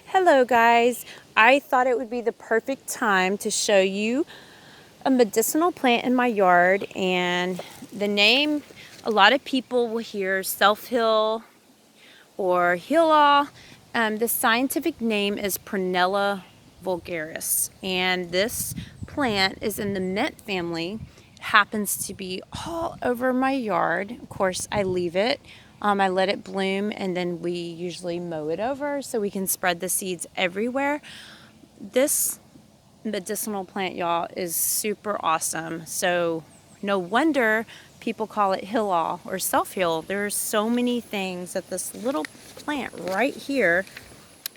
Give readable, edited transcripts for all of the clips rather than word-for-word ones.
Hello guys, I thought it would be the perfect time to show you a medicinal plant in my yard, and the name, a lot of people will hear self-heal or heal-all. The scientific name is Prunella vulgaris, and this plant is in the mint family. It happens to be all over my yard. Of course, I leave it. I let it bloom, and then we usually mow it over so we can spread the seeds everywhere. This medicinal plant, y'all, is super awesome. So no wonder people call it heal-all or self-heal. There's so many things that this little plant right here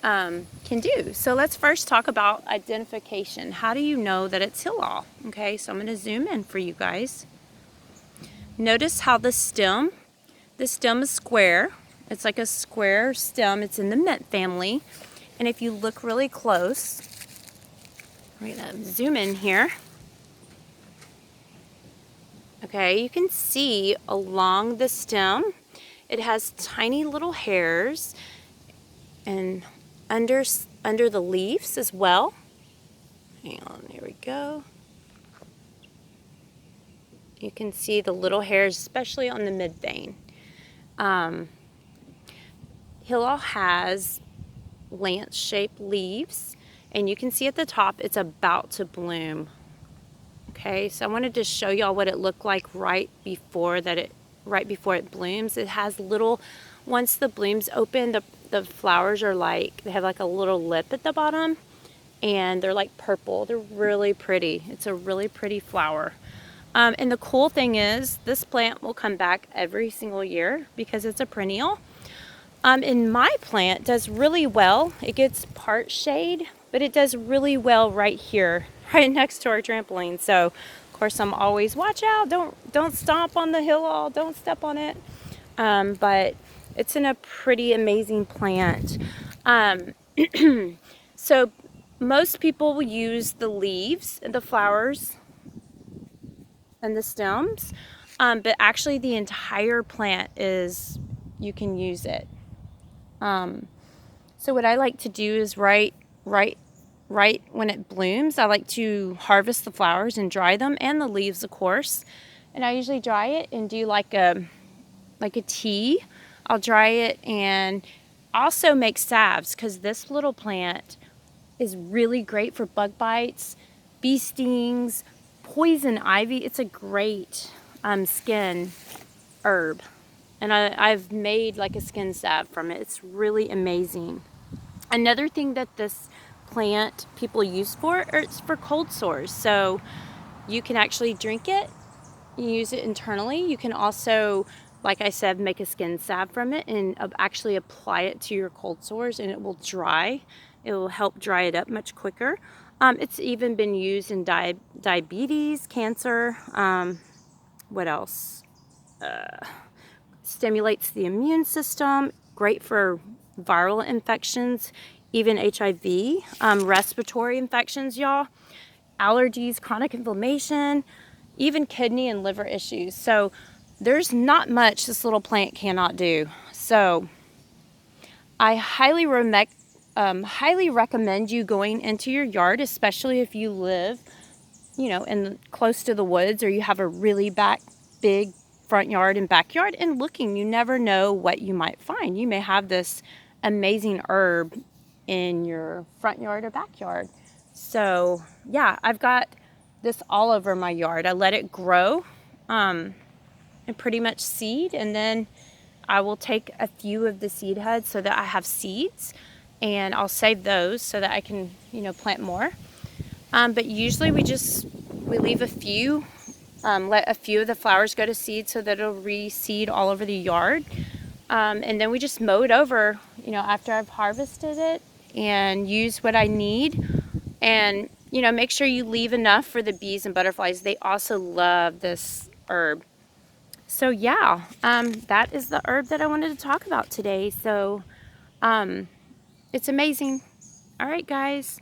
can do. So let's first talk about identification. How do you know that it's heal-all? Okay, so I'm going to zoom in for you guys. Notice how the stem is square. It's like a square stem. It's in the mint family. And if you look really close, we're going to zoom in here. Okay, you can see along the stem, it has tiny little hairs, and under the leaves as well. Hang on, here we go. You can see the little hairs, especially on the mid vein. Heal-all has lance-shaped leaves, and you can see at the top it's about to bloom. Okay, so I wanted to show y'all what it looked like right before it blooms. It has little, once the blooms open, the flowers are like, they have like a little lip at the bottom, and they're like purple. They're really pretty. It's a really pretty flower. And the cool thing is, this plant will come back every single year because it's a perennial. And my plant does really well. It gets part shade, but it does really well right here, right next to our trampoline. So, of course, I'm always watch out. Don't stomp on the heal-all. Don't step on it. But it's in a pretty amazing plant. So most people will use the leaves and the flowers and the stems, but actually the entire plant you can use it. So what I like to do is right when it blooms, I like to harvest the flowers and dry them, and the leaves, of course. And I usually dry it and do like a tea. I'll dry it and also make salves, because this little plant is really great for bug bites, bee stings, poison ivy. It's a great skin herb. And I've made like a skin salve from it. It's really amazing. Another thing that this plant people use it's for cold sores. So you can actually drink it, you use it internally. You can also, like I said, make a skin salve from it and actually apply it to your cold sores, and it will dry. It will help dry it up much quicker. It's even been used in diabetes, cancer, what else? Stimulates the immune system, great for viral infections, even HIV, respiratory infections, y'all, allergies, chronic inflammation, even kidney and liver issues. So there's not much this little plant cannot do. So I highly recommend you going into your yard, especially if you live, in close to the woods, or you have a really big front yard and backyard, and looking. You never know what you might find. You may have this amazing herb in your front yard or backyard. So yeah, I've got this all over my yard. I let it grow and pretty much seed, and then I will take a few of the seed heads so that I have seeds, and I'll save those so that I can plant more. But usually we leave a few, let a few of the flowers go to seed so that it'll reseed all over the yard. And then we just mow it over, after I've harvested it, and use what I need. And, make sure you leave enough for the bees and butterflies. They also love this herb. So yeah, that is the herb that I wanted to talk about today. So it's amazing. All right, guys.